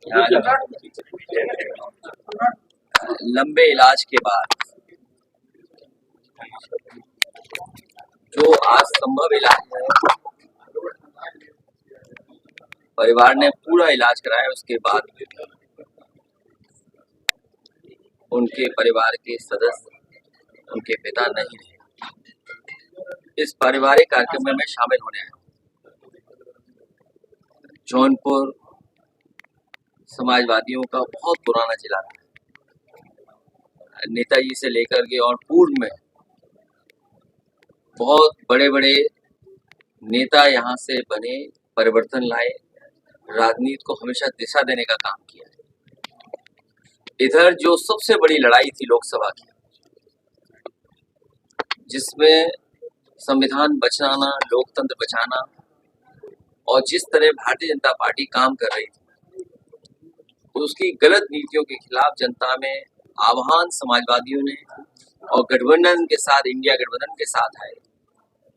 यहाँ लंबे इलाज के बाद जो आज संभव इलाज है, परिवार ने पूरा इलाज कराया, उसके बाद उनके परिवार के सदस्य, उनके पिता नहीं रहे। इस पारिवारिक कार्यक्रम में शामिल होने आए। जौनपुर समाजवादियों का बहुत पुराना जिला है। नेताजी से लेकर के और पूर्व में बहुत बड़े बड़े नेता यहाँ से बने, परिवर्तन लाए, राजनीति को हमेशा दिशा देने का काम किया। इधर जो सबसे बड़ी लड़ाई थी लोकसभा की, जिसमें संविधान बचाना, लोकतंत्र बचाना, और जिस तरह भारतीय जनता पार्टी काम कर रही थी, उसकी गलत नीतियों के खिलाफ जनता में आह्वान समाजवादियों ने और गठबंधन के साथ, इंडिया गठबंधन के साथ आए।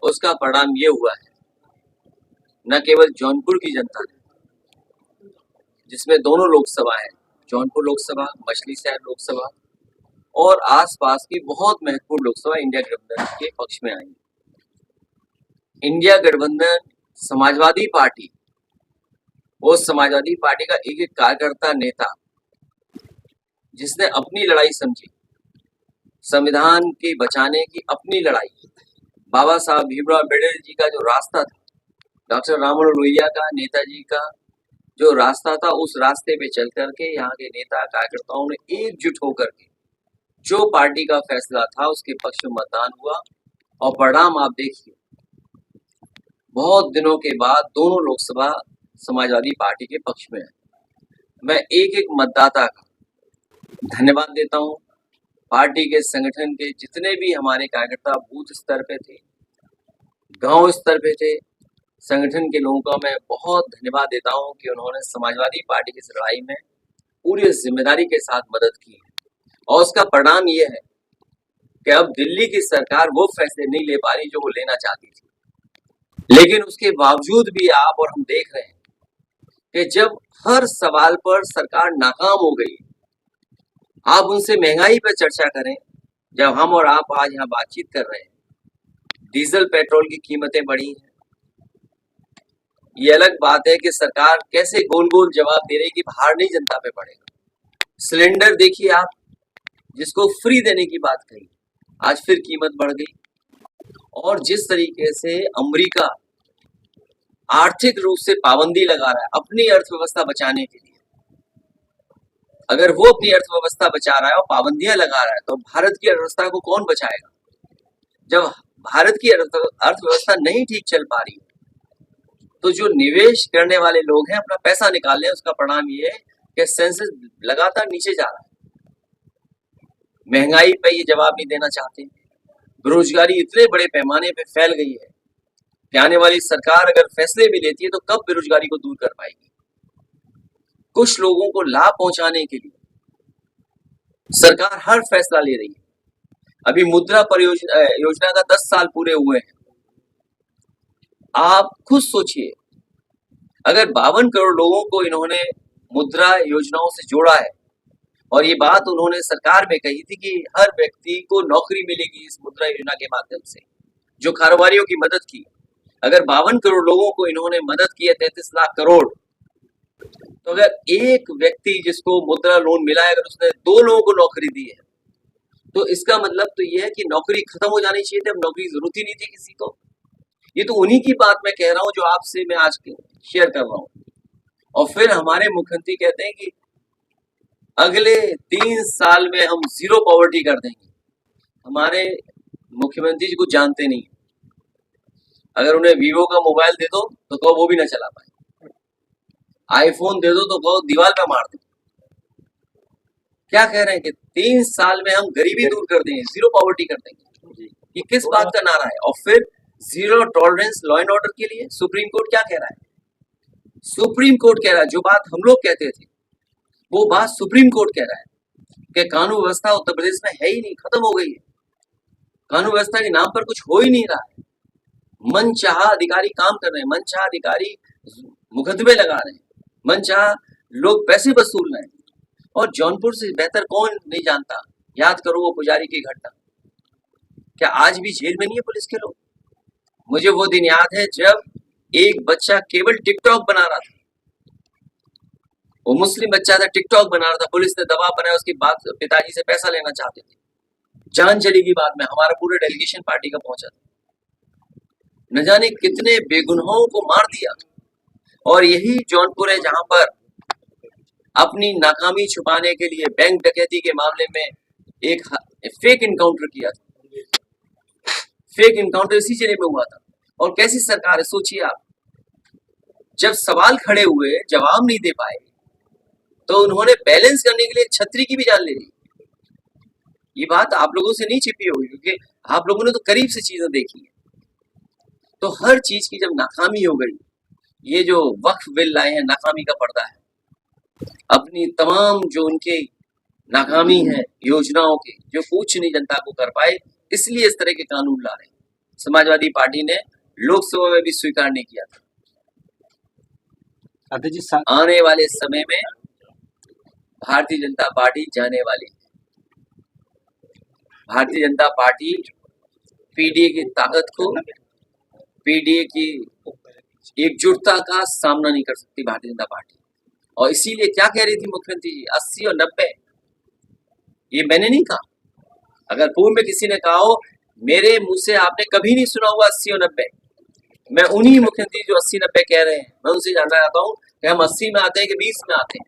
उसका परिणाम ये हुआ है, न केवल जौनपुर की जनता ने, जिसमें दोनों लोकसभा है, जौनपुर लोकसभा, मछली शहर लोकसभा और आसपास की बहुत महत्वपूर्ण लोकसभा इंडिया गठबंधन के पक्ष में आई। इंडिया गठबंधन समाजवादी पार्टी, वो समाजवादी पार्टी का एक एक कार्यकर्ता, नेता, जिसने अपनी लड़ाई समझी, संविधान के बचाने की अपनी लड़ाई, बाबा साहब भीमराव अम्बेडकर जी का जो रास्ता था, डॉक्टर राममनोहर लोहिया का, नेताजी का जो रास्ता था, उस रास्ते पे चल करके यहाँ के नेता कार्यकर्ताओं ने एकजुट होकर के जो पार्टी का फैसला था उसके पक्ष में मतदान हुआ, और परिणाम आप देखिए, बहुत दिनों के बाद दोनों लोकसभा समाजवादी पार्टी के पक्ष में है। मैं एक एक मतदाता का धन्यवाद देता हूँ। पार्टी के संगठन के जितने भी हमारे कार्यकर्ता बूथ स्तर पे थे, गांव स्तर पे थे, संगठन के लोगों का मैं बहुत धन्यवाद देता हूं कि उन्होंने समाजवादी पार्टी की इस लड़ाई में पूरी जिम्मेदारी के साथ मदद की है। और उसका परिणाम ये है कि अब दिल्ली की सरकार वो फैसले नहीं ले पा रही जो वो लेना चाहती थी, लेकिन उसके बावजूद भी आप और हम देख रहे हैं कि जब हर सवाल पर सरकार नाकाम हो गई, आप उनसे महंगाई पर चर्चा करें, जब हम और आप आज यहाँ बातचीत कर रहे हैं, डीजल पेट्रोल की कीमतें बढ़ी हैं। ये अलग बात है कि सरकार कैसे गोल गोल जवाब दे रही कि भार नहीं जनता पे पड़ेगा। सिलेंडर देखिए आप, जिसको फ्री देने की बात कही, आज फिर कीमत बढ़ गई। और जिस तरीके से अमेरिका आर्थिक रूप से पाबंदी लगा रहा है अपनी अर्थव्यवस्था बचाने के लिए, अगर वो अपनी अर्थव्यवस्था बचा रहा है और पाबंदियां लगा रहा है, तो भारत की अर्थव्यवस्था को कौन बचाएगा? जब भारत की अर्थव्यवस्था नहीं ठीक चल पा रही, तो जो निवेश करने वाले लोग हैं अपना पैसा निकाल लें, उसका परिणाम ये है कि सेंसेक्स लगातार नीचे जा रहा है। महंगाई पे ये जवाब नहीं देना चाहते। बेरोजगारी इतने बड़े पैमाने पे फैल गई है कि आने वाली सरकार अगर फैसले भी लेती है तो कब बेरोजगारी को दूर कर पाएगी? कुछ लोगों को लाभ पहुंचाने के लिए सरकार हर फैसला ले रही है। अभी मुद्रा योजना का 10 साल पूरे हुए हैं। आप खुद सोचिए, अगर 52 करोड़ लोगों को इन्होंने मुद्रा योजनाओं से जोड़ा है, और ये बात उन्होंने सरकार में कही थी कि हर व्यक्ति को नौकरी मिलेगी इस मुद्रा योजना के माध्यम से, जो कारोबारियों की मदद की। अगर 52 करोड़ लोगों को इन्होंने मदद की है, 33 लाख करोड़, तो अगर एक व्यक्ति जिसको मुद्रा लोन मिला है, अगर उसने 2 लोगों को नौकरी दी है, तो इसका मतलब तो यह है कि नौकरी खत्म हो जानी चाहिए थी, अब नौकरी की जरूरत ही नहीं थी किसी को। ये तो उन्हीं की बात मैं कह रहा हूं जो आपसे मैं आज शेयर कर रहा हूं। और फिर हमारे मुख्यमंत्री कहते हैं कि अगले 3 साल में हम 0 पॉवर्टी कर देंगे। हमारे मुख्यमंत्री जी को जानते नहीं, अगर उन्हें वीवो का मोबाइल दे दो तो कहो वो भी ना चला पाए, आईफोन दे दो तो कहो दीवार पे मार दो। क्या कह रहे हैं कि 3 साल में हम गरीबी दूर कर देंगे, 0 पॉवर्टी कर देंगे। ये किस बात का नारा है? और फिर 0 टॉलरेंस लॉ एंड ऑर्डर के लिए सुप्रीम कोर्ट क्या कह रहा है? सुप्रीम कोर्ट कह रहा है जो बात हम लोग कहते थे, वो बात सुप्रीम कोर्ट कह रहा है कि कानून व्यवस्था उत्तर प्रदेश में है ही नहीं, खत्म हो गई है। कानून व्यवस्था के नाम पर कुछ हो ही नहीं रहा है। मनचाहा अधिकारी काम कर रहे हैं, मनचाहा अधिकारी मुकदमे लगा रहे हैं। मनचाहा लोग पैसे वसूल रहे हैं। और जौनपुर से बेहतर कौन नहीं जानता, याद करो वो पुजारी की घटना। क्या आज भी जेल में नहीं है पुलिस के लोग? मुझे वो दिन याद है जब एक बच्चा केवल टिकटॉक बना रहा था, वो मुस्लिम बच्चा था, टिकटॉक बना रहा था, पुलिस ने दबाव बनाया, उसकी बात पिताजी से पैसा लेना चाहते थे, जान चलेगी बाद में। हमारा पूरा डेलीगेशन पार्टी का पहुंचा था, न जाने कितने बेगुनाहों को मार दिया। और यही जौनपुर है जहां पर अपनी नाकामी छुपाने के लिए बैंक डकैती के मामले में एक फेक इनकाउंटर किया था। फेक इनकाउंटर इसी जिले में हुआ था। और कैसी सरकार है सोचिए आप, जब सवाल खड़े हुए जवाब नहीं दे पाए तो उन्होंने बैलेंस करने के लिए छतरी की भी जान ले ली। ये बात आप लोगों से नहीं छिपी होगी क्योंकि आप लोगों ने तो करीब से चीजें देखी है। तो हर चीज की जब नाकामी हो गई, ये जो वक्फ बिल लाए हैं नाकामी का पर्दा है। अपनी तमाम जो उनके नाकामी है योजनाओं के, जो कुछ नहीं जनता को कर पाए, इसलिए इस तरह के कानून ला रहे हैं। समाजवादी पार्टी ने लोकसभा में भी स्वीकार नहीं किया था। आने वाले समय में भारतीय जनता पार्टी जाने वाली है। भारतीय जनता पार्टी पीडीए की ताकत को, पीडीए की एकजुटता का सामना नहीं कर सकती भारतीय जनता पार्टी। और इसीलिए क्या कह रही थी मुख्यमंत्री जी, 80 और 90, ये मैंने नहीं कहा। अगर पूर्व में किसी ने कहा हो, मेरे मुंह से आपने कभी नहीं सुना हुआ 80 और 90। मैं उन्हीं मुख्यमंत्री जो 80-90 कह रहे हैं, मैं उनसे जानना चाहता हूँ कि हम 80 में आते हैं कि 20 में आते हैं,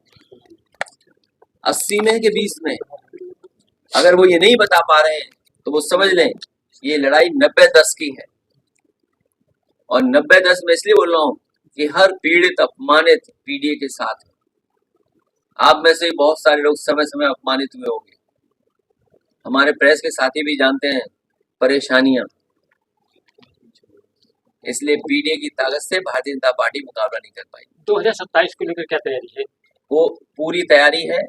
80 में कि 20 में। अगर वो ये नहीं बता पा रहे हैं तो वो समझ लें ये लड़ाई 90-10 की है। और 90-10 में इसलिए बोल रहा हूँ कि हर पीड़ित अपमानित पीडीए के साथ है। आप में से बहुत सारे लोग समय समय अपमानित हुए होंगे, हमारे प्रेस के साथी भी जानते हैं परेशानियां। इसलिए पीडीए की ताकत से भारतीय जनता पार्टी मुकाबला नहीं कर पाई। 2027 को लेकर क्या तैयारी है? वो पूरी तैयारी है।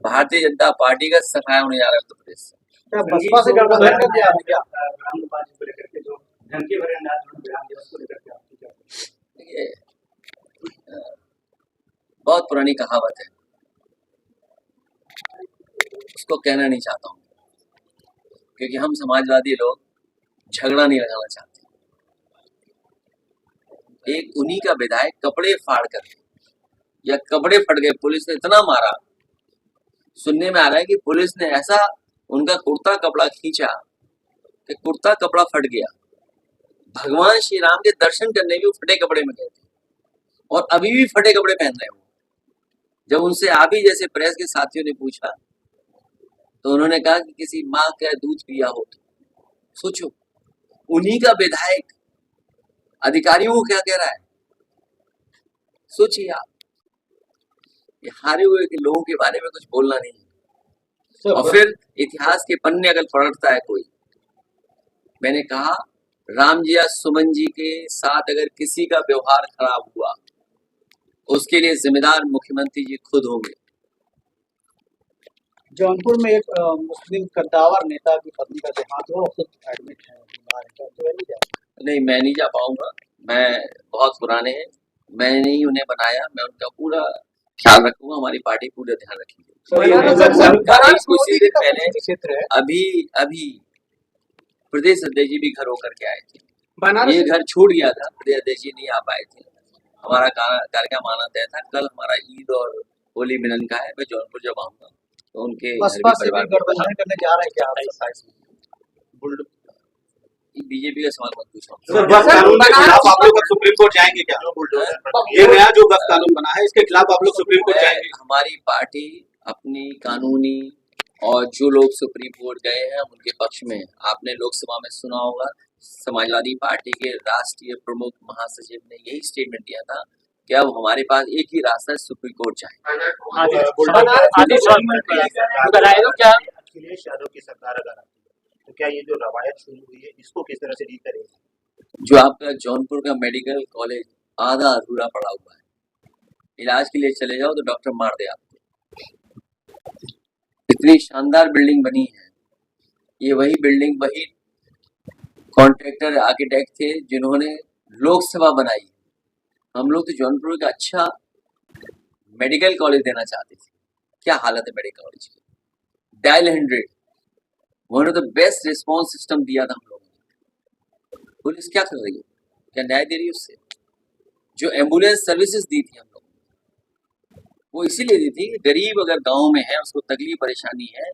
भारतीय जनता पार्टी का सफाया होने जा रहा है उत्तर प्रदेश से। बसपा से गठबंधन कर दिया क्या? देखिए, बहुत पुरानी कहावत है, उसको कहना नहीं चाहता हूँ क्योंकि हम समाजवादी लोग झगड़ा नहीं लगाना चाहते। एक उन्हीं का विधायक कपड़े फाड़ कर, या कपड़े फट गए, पुलिस ने इतना मारा, सुनने में आ रहा है कि पुलिस ने ऐसा उनका कुर्ता कपड़ा खींचा कि कुर्ता कपड़ा फट गया। भगवान श्री राम के दर्शन करने भी वो फटे कपड़े में गए थे और अभी भी फटे कपड़े पहन रहे हैं वो। जब उनसे आप ही जैसे प्रेस के साथियों ने पूछा तो उन्होंने कहा कि किसी माँ का दूध पिया हो। तो सोचो, उन्हीं का विधायक अधिकारियों को क्या कह रहा है, सोचिए आप। ये हारे हुए के लोगों के बारे में कुछ बोलना नहीं। और फिर इतिहास के पन्ने अगर पलटता है कोई, मैंने कहा राम जी या सुमन जी के साथ अगर किसी का व्यवहार खराब हुआ उसके लिए जिम्मेदार मुख्यमंत्री जी खुद होंगे। जौनपुर में एक मुस्लिम कद्दावर नेता की पत्नी का देहांत हुआ, खुद एडमिट है, बीमार है, तो नहीं, मैं नहीं जा पाऊंगा, मैं बहुत पुराने हैं, मैंने नहीं उन्हें बनाया, मैं उनका पूरा ख्याल रखूंगा, हमारी पार्टी पूरा ध्यान रखेगी। कुछ दिन पहले क्षेत्र है, अभी प्रदेश अध्यक्ष जी भी घर होकर के आए थे। ये घर छूट गया था, प्रदेश अध्यक्ष जी नहीं आ पाए थे। हमारा कार्यक्रम आना तय था। कल हमारा ईद और होली मिलन का है। मैं जौनपुर जब आऊंगा तो उनके गठबंधन करने जा रहे हैं क्या आप 27 में? बीजेपी का सवाल मत पूछो। कानून के खिलाफ आप लोग सुप्रीम कोर्ट जाएंगे क्या? ये नया जो गैर कानून बना है इसके खिलाफ आप लोग सुप्रीम कोर्ट जाएंगे? हमारी पार्टी अपनी कानूनी और जो लोग सुप्रीम कोर्ट गए हैं उनके पक्ष में। आपने लोकसभा में सुना होगा, समाजवादी पार्टी के राष्ट्रीय प्रमुख महासचिव ने यही स्टेटमेंट दिया था कि अब हमारे पास एक ही रास्ता है, सुप्रीम कोर्ट जाए। अखिलेश यादव की सरकार अगर आती है तो क्या ये जो रवायत शुरू हुई है इसको किस तरह से डील करेंगे? जो आपका जौनपुर का मेडिकल कॉलेज आधा अधूरा पड़ा हुआ है, इलाज के लिए चले जाओ तो डॉक्टर मार दे आपको। इतनी शानदार बिल्डिंग बनी है, ये वही बिल्डिंग, वही कॉन्ट्रैक्टर आर्किटेक्ट थे जिन्होंने लोकसभा बनाई। हम लोग तो जौनपुर का अच्छा मेडिकल कॉलेज देना चाहते थे। क्या हालत है मेडिकल कॉलेज की। Dial 100 one of the best response system दिया था हम लोगों ने। पुलिस क्या कर रही है, क्या न्याय दे रही है उससे? जो एम्बुलेंस सर्विसेज दी थी हम लोग, वो इसीलिए दी थी कि गरीब अगर गांव में है, उसको तकलीफ परेशानी है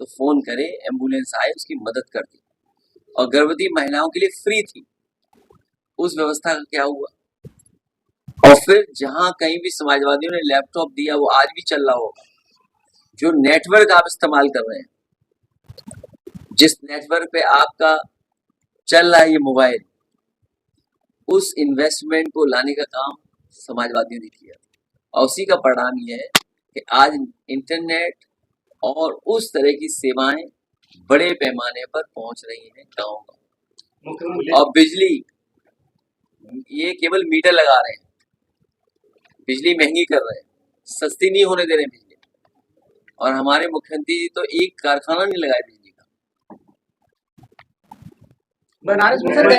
तो फोन करे, एम्बुलेंस आए, उसकी मदद कर दी। और गर्भवती महिलाओं के लिए फ्री थी। उस व्यवस्था का क्या हुआ? और फिर जहां कहीं भी समाजवादियों ने लैपटॉप दिया, वो आज भी चल रहा होगा। जो नेटवर्क आप इस्तेमाल कर रहे हैं, जिस नेटवर्क पे आपका चल रहा है ये मोबाइल, उस इन्वेस्टमेंट को लाने का काम समाजवादियों ने किया। और उसी का परिणाम ये है कि आज इंटरनेट और उस तरह की सेवाएं बड़े पैमाने पर पहुंच रही हैं गाँव। और बिजली, ये केवल मीटर लगा रहे हैं, बिजली महंगी कर रहे हैं, सस्ती नहीं होने दे रहे बिजली। और हमारे मुख्यमंत्री जी तो एक कारखाना नहीं लगाए बिजली का। बनारस में सर